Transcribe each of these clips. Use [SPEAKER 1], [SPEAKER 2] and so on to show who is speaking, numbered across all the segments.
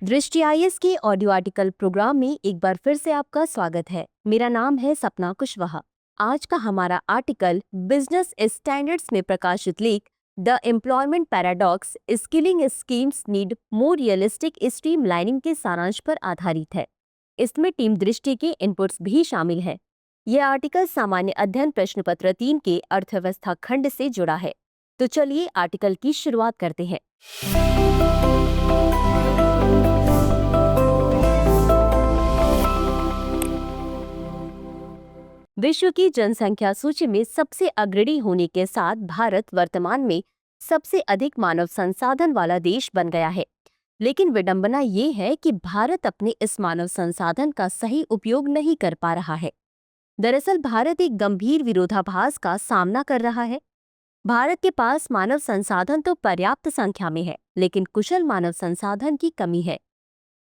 [SPEAKER 1] दृष्टि आईएएस के audio article programme में एक बार फिर से आपका स्वागत है। मेरा नाम है सपना कुशवाहा। आज का हमारा आर्टिकल बिजनेस स्टैंडर्ड्स में प्रकाशित लेख the employment paradox, skilling schemes need more realistic streamlining के सारांश पर आधारित है। इसमें टीम दृष्टि के इनपुट्स भी शामिल है। यह आर्टिकल सामान्य अध्ययन प्रश्न पत्र 3 के अर्थव्यवस्था खंड से जुड़ा है। तो चलिए आर्टिकल की शुरुआत करते हैं। विश्व की जनसंख्या सूची में सबसे अग्रणी होने के साथ भारत वर्तमान में सबसे अधिक मानव संसाधन वाला देश बन गया है। लेकिन विडंबना ये है कि भारत अपने इस मानव संसाधन का सही उपयोग नहीं कर पा रहा है। दरअसल भारत एक गंभीर विरोधाभास का सामना कर रहा है। भारत के पास मानव संसाधन तो पर्याप्त संख्या में है, लेकिन कुशल मानव संसाधन की कमी है।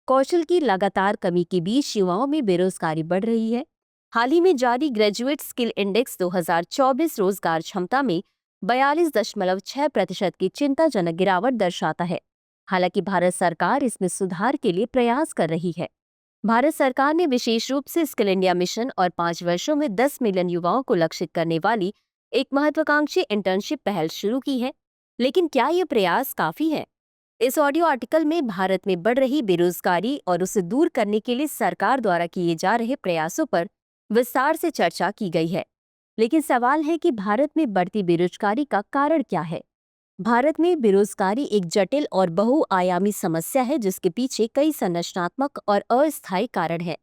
[SPEAKER 1] कौशल की लगातार कमी के बीच युवाओं में बेरोजगारी बढ़ रही है। हाल ही में जारी ग्रेजुएट स्किल इंडेक्स 2024 रोजगार क्षमता में 42.6% की चिंताजनक गिरावट दर्शाता है। हालांकि भारत सरकार इसमें सुधार के लिए प्रयास कर रही है। भारत सरकार ने विशेष रूप से स्किल इंडिया मिशन और 5 वर्षों में 10 मिलियन युवाओं को लक्षित करने वाली एक महत्वाकांक्षी इंटर्नशिप पहल शुरू की है। लेकिन क्या ये प्रयास काफी है? इस ऑडियो आर्टिकल में भारत में बढ़ रही बेरोजगारी और उसे दूर करने के लिए सरकार द्वारा किए जा रहे प्रयासों पर विस्तार से चर्चा की गई है। लेकिन सवाल है कि भारत में बढ़ती बेरोजगारी का कारण क्या है? भारत में बेरोजगारी एक जटिल और बहुआयामी समस्या है, जिसके पीछे कई संरचनात्मक और अस्थायी कारण हैं।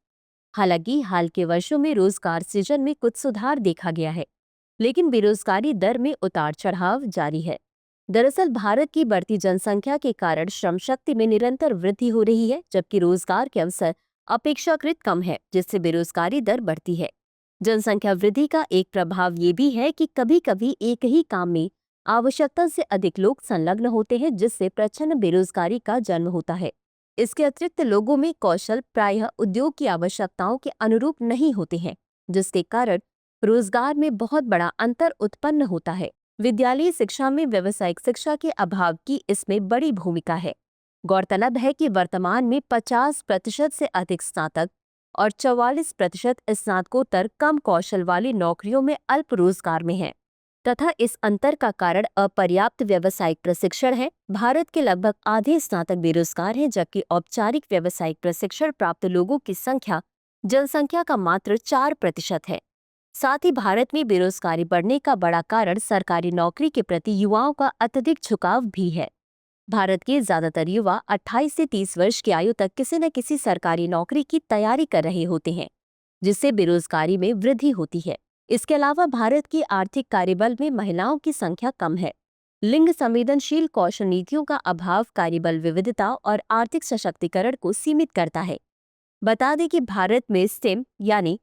[SPEAKER 1] हालांकि हाल के वर्षों में रोजगार सृजन में कुछ सुधार देखा गया है, लेकिन बेरोजगारी दर में उतार चढ़ाव जारी है। दरअसल भारत की बढ़ती जनसंख्या के कारण श्रम शक्ति में निरंतर वृद्धि हो रही है, जबकि रोजगार के अवसर अपेक्षाकृत कम है, जिससे बेरोजगारी दर बढ़ती है। जनसंख्या वृद्धि का एक प्रभाव ये भी है कि कभी कभी एक ही काम में आवश्यकता से अधिक लोग संलग्न होते हैं, जिससे प्रचंड बेरोजगारी का जन्म होता है। इसके अतिरिक्त लोगों में कौशल प्रायः उद्योग की आवश्यकताओं के अनुरूप नहीं होते हैं, जिसके कारण रोजगार में बहुत बड़ा अंतर उत्पन्न होता है। विद्यालयी शिक्षा में व्यावसायिक शिक्षा के अभाव की इसमें बड़ी भूमिका है। गौरतलब है कि वर्तमान में 50% से अधिक स्नातक और 44% स्नातकोत्तर कम कौशल वाली नौकरियों में अल्प रोजगार में हैं, तथा इस अंतर का कारण अपर्याप्त व्यावसायिक प्रशिक्षण है। भारत के लगभग आधे स्नातक बेरोजगार हैं, जबकि औपचारिक व्यावसायिक प्रशिक्षण प्राप्त लोगों की संख्या जनसंख्या का मात्र 4% है। साथ ही भारत में बेरोजगारी बढ़ने का बड़ा कारण सरकारी नौकरी के प्रति युवाओं का अत्यधिक झुकाव भी है। भारत के ज्यादातर युवा 28 से 30 वर्ष की आयु तक किसी न किसी सरकारी नौकरी की तैयारी कर रहे होते हैं, जिससे बेरोजगारी में वृद्धि होती है। इसके अलावा भारत की आर्थिक कार्यबल में महिलाओं की संख्या कम है। लिंग संवेदनशील कौशल नीतियों का अभाव कार्यबल विविधता और आर्थिक सशक्तिकरण को सीमित करता है। बता दें कि भारत में स्टेम यानी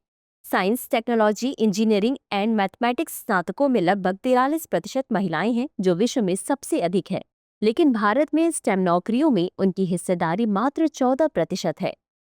[SPEAKER 1] science, technology, engineering and mathematics स्नातकों में लगभग 43% महिलाएं हैं, जो विश्व में सबसे अधिक है। लेकिन भारत में स्टेम नौकरियों में उनकी हिस्सेदारी मात्र 14% है।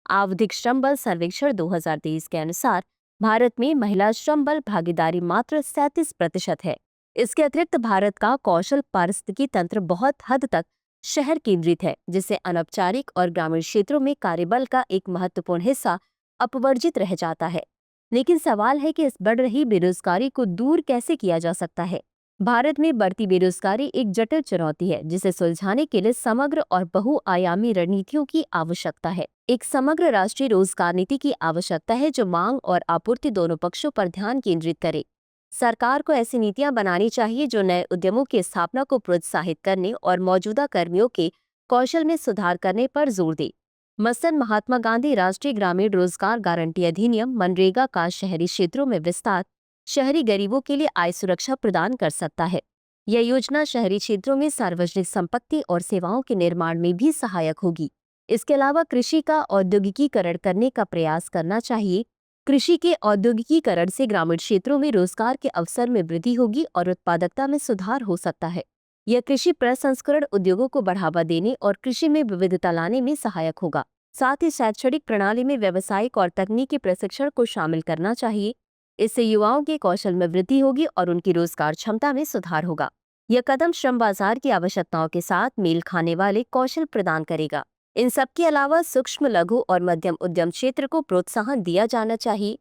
[SPEAKER 1] आवधिक श्रम बल सर्वेक्षण 2023 के अनुसार भारत में महिला श्रम बल भागीदारी मात्र 37% है। इसके अतिरिक्त भारत का कौशल पारिस्थितिकी तंत्र बहुत हद तक शहर केंद्रित है, जिससे अनौपचारिक और ग्रामीण क्षेत्रों में कार्यबल का एक महत्वपूर्ण हिस्सा अपवर्जित रह जाता है। लेकिन सवाल है कि इस बढ़ रही बेरोजगारी को दूर कैसे किया जा सकता है। भारत में बढ़ती बेरोजगारी एक जटिल चुनौती है, जिसे सुलझाने के लिए समग्र और बहुआयामी रणनीतियों की आवश्यकता है। एक समग्र राष्ट्रीय रोजगार नीति की आवश्यकता है, जो मांग और आपूर्ति दोनों पक्षों पर ध्यान केंद्रित करे। सरकार को ऐसी नीतियां बनानी चाहिए जो नए उद्यमों की स्थापना को प्रोत्साहित करने और मौजूदा कर्मियों के कौशल में सुधार करने पर जोर दे। मसलन महात्मा गांधी राष्ट्रीय ग्रामीण रोजगार गारंटी अधिनियम मनरेगा का शहरी क्षेत्रों में विस्तार शहरी गरीबों के लिए आय सुरक्षा प्रदान कर सकता है। यह योजना शहरी क्षेत्रों में सार्वजनिक संपत्ति और सेवाओं के निर्माण में भी सहायक होगी। इसके अलावा कृषि का औद्योगिकीकरण करने का प्रयास करना चाहिए। कृषि के औद्योगिकीकरण से ग्रामीण क्षेत्रों में रोजगार के अवसर में वृद्धि होगी और उत्पादकता में सुधार हो सकता है। यह कृषि प्रसंस्करण उद्योगों को बढ़ावा देने और कृषि में विविधता लाने में सहायक होगा। साथ ही शैक्षणिक प्रणाली में व्यावसायिक और तकनीकी प्रशिक्षण को शामिल करना चाहिए। इससे युवाओं के कौशल में वृद्धि होगी और उनकी रोजगार क्षमता में सुधार होगा। यह कदम श्रम बाजार की आवश्यकताओं के साथ मेल खाने वाले कौशल प्रदान करेगा। इन सब के अलावा सूक्ष्म, लघु और मध्यम उद्यम क्षेत्र को प्रोत्साहन दिया जाना चाहिए।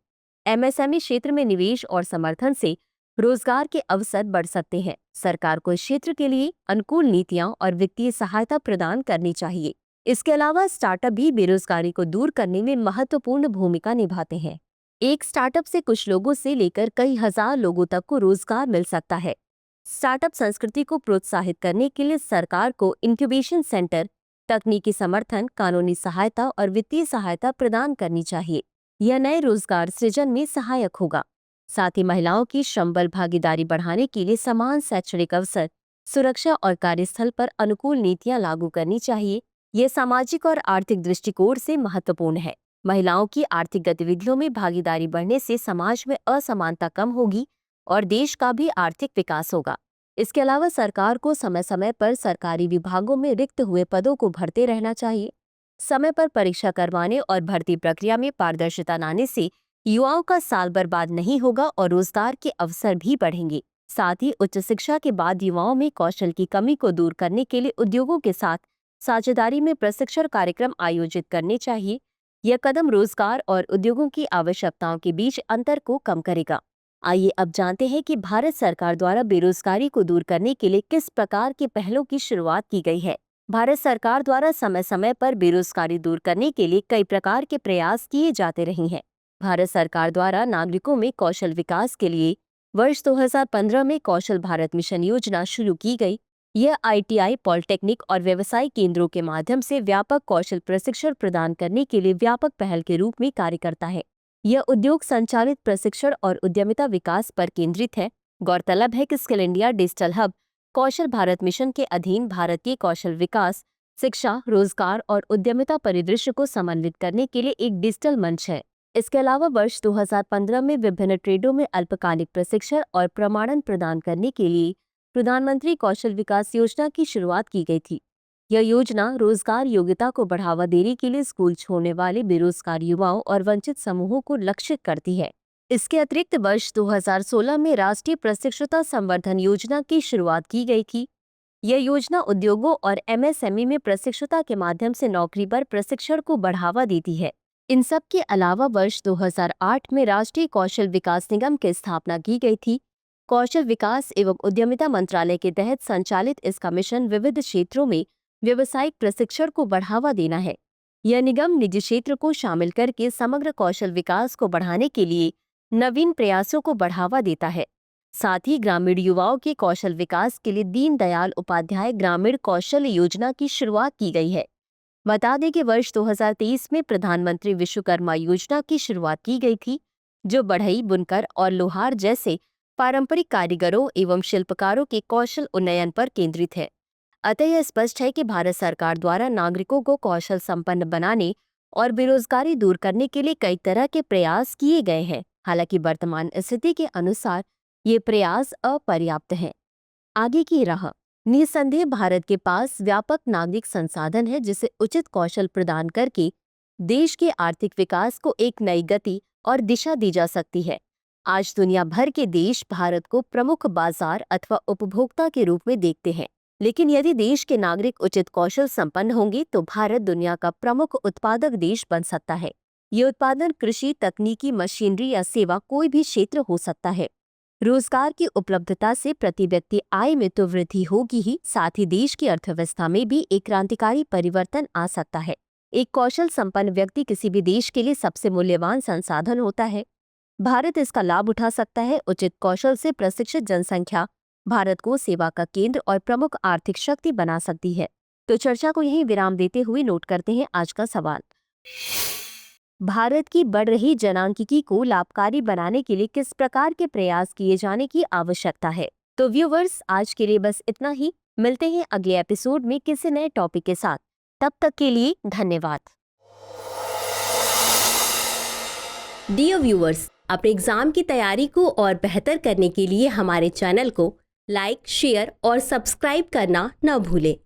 [SPEAKER 1] एमएसएमई क्षेत्र में निवेश और समर्थन से रोजगार के अवसर बढ़ सकते हैं। सरकार को इस क्षेत्र के लिए अनुकूल नीतियां और वित्तीय सहायता प्रदान करनी चाहिए। इसके अलावा स्टार्टअप भी बेरोजगारी को दूर करने में महत्वपूर्ण भूमिका निभाते हैं। एक स्टार्टअप से कुछ लोगों से लेकर कई हजार लोगों तक को रोजगार मिल सकता है। स्टार्टअप संस्कृति को प्रोत्साहित करने के लिए सरकार को इंक्यूबेशन सेंटर, तकनीकी समर्थन, कानूनी सहायता और वित्तीय सहायता प्रदान करनी चाहिए। यह नए रोजगार सृजन में सहायक होगा। साथ ही महिलाओं की श्रम बल भागीदारी बढ़ाने के लिए समान शैक्षणिक अवसर, सुरक्षा और कार्यस्थल पर अनुकूल नीतियां लागू करनी चाहिए। ये सामाजिक और आर्थिक दृष्टिकोण से महत्वपूर्ण है। महिलाओं की आर्थिक गतिविधियों में भागीदारी बढ़ने से समाज में असमानता कम होगी और देश का भी आर्थिक विकास होगा। इसके अलावा सरकार को समय समय पर सरकारी विभागों में रिक्त हुए पदों को भरते रहना चाहिए। समय पर परीक्षा करवाने और भर्ती प्रक्रिया में पारदर्शिता लाने से युवाओं का साल बर्बाद नहीं होगा और रोजगार के अवसर भी बढ़ेंगे। साथ ही उच्च शिक्षा के बाद युवाओं में कौशल की कमी को दूर करने के लिए उद्योगों के साथ साझेदारी में प्रशिक्षण कार्यक्रम आयोजित करने चाहिए। यह कदम रोजगार और उद्योगों की आवश्यकताओं के बीच अंतर को कम करेगा। आइए अब जानते हैं कि भारत सरकार द्वारा बेरोजगारी को दूर करने के लिए किस प्रकार के पहलों की शुरुआत की गई है। भारत सरकार द्वारा समय समय पर बेरोजगारी दूर करने के लिए कई प्रकार के प्रयास किए जाते रहे हैं। भारत सरकार द्वारा नागरिकों में कौशल विकास के लिए वर्ष 2015 में कौशल भारत मिशन योजना शुरू की गई। यह आईटीआई, पॉलिटेक्निक और व्यवसाय केंद्रों के माध्यम से व्यापक कौशल प्रशिक्षण प्रदान करने के लिए व्यापक पहल के रूप में कार्य करता है। यह उद्योग संचालित प्रशिक्षण और उद्यमिता विकास पर केंद्रित है। गौरतलब है कि स्किल इंडिया डिजिटल हब कौशल भारत मिशन के अधीन भारत के कौशल विकास, शिक्षा, रोजगार और उद्यमिता परिदृश्य को समन्वित करने के लिए एक डिजिटल मंच है। इसके अलावा वर्ष 2015 में विभिन्न ट्रेडों में अल्पकालिक प्रशिक्षण और प्रमाणन प्रदान करने के लिए प्रधानमंत्री कौशल विकास योजना की शुरुआत की गई थी। यह योजना रोजगार योग्यता को बढ़ावा देने के लिए स्कूल छोड़ने वाले बेरोजगार युवाओं और वंचित समूहों को लक्षित करती है। इसके अतिरिक्त वर्ष 2016 में राष्ट्रीय प्रशिक्षुता संवर्धन योजना की शुरुआत की गई थी। यह योजना उद्योगों और एमएसएमई में प्रशिक्षुता के माध्यम से नौकरी पर प्रशिक्षण को बढ़ावा देती है। इन सब के अलावा वर्ष 2008 में राष्ट्रीय कौशल विकास निगम की स्थापना की गई थी। कौशल विकास एवं उद्यमिता मंत्रालय के तहत संचालित इसका मिशन विविध क्षेत्रों में व्यावसायिक प्रशिक्षण को बढ़ावा देना है। यह निगम निजी क्षेत्र को शामिल करके समग्र कौशल विकास को बढ़ाने के लिए नवीन प्रयासों को बढ़ावा देता है। साथ ही ग्रामीण युवाओं के कौशल विकास के लिए दीनदयाल उपाध्याय ग्रामीण कौशल योजना की शुरुआत की गई है। बता दें कि वर्ष 2023 में प्रधानमंत्री विश्वकर्मा योजना की शुरुआत की गई थी, जो बढ़ई, बुनकर और लोहार जैसे पारंपरिक कारीगरों एवं शिल्पकारों के कौशल उन्नयन पर केंद्रित है। अतः यह स्पष्ट है कि भारत सरकार द्वारा नागरिकों को कौशल संपन्न बनाने और बेरोजगारी दूर करने के लिए कई तरह के प्रयास किए गए हैं। हालांकि वर्तमान स्थिति के अनुसार ये प्रयास अपर्याप्त हैं। आगे की राह। निसंदेह भारत के पास व्यापक नागरिक संसाधन है, जिसे उचित कौशल प्रदान करके देश के आर्थिक विकास को एक नई गति और दिशा दी जा सकती है। आज दुनिया भर के देश भारत को प्रमुख बाजार अथवा उपभोक्ता के रूप में देखते हैं, लेकिन यदि देश के नागरिक उचित कौशल संपन्न होंगे तो भारत दुनिया का प्रमुख उत्पादक देश बन सकता है। ये उत्पादन कृषि, तकनीकी, मशीनरी या सेवा कोई भी क्षेत्र हो सकता है। रोजगार की उपलब्धता से प्रति व्यक्ति आय में तो वृद्धि होगी ही, साथ ही देश की अर्थव्यवस्था में भी एक क्रांतिकारी परिवर्तन आ सकता है। एक कौशल संपन्न व्यक्ति किसी भी देश के लिए सबसे मूल्यवान संसाधन होता है। भारत इसका लाभ उठा सकता है। उचित कौशल से प्रशिक्षित जनसंख्या भारत को सेवा का केंद्र और प्रमुख आर्थिक शक्ति बना सकती है। तो चर्चा को यहीं विराम देते हुए नोट करते हैं आज का सवाल। भारत की बढ़ रही जनांकिकी को लाभकारी बनाने के लिए किस प्रकार के प्रयास किए जाने की आवश्यकता है। तो व्यूवर्स, आज के लिए बस इतना ही। मिलते हैं अगले एपिसोड में किसी नए टॉपिक के साथ। तब तक के लिए धन्यवाद। डियर व्यूवर्स, अपने एग्जाम की तैयारी को और बेहतर करने के लिए हमारे चैनल को लाइक, शेयर और सब्सक्राइब करना न भूलें।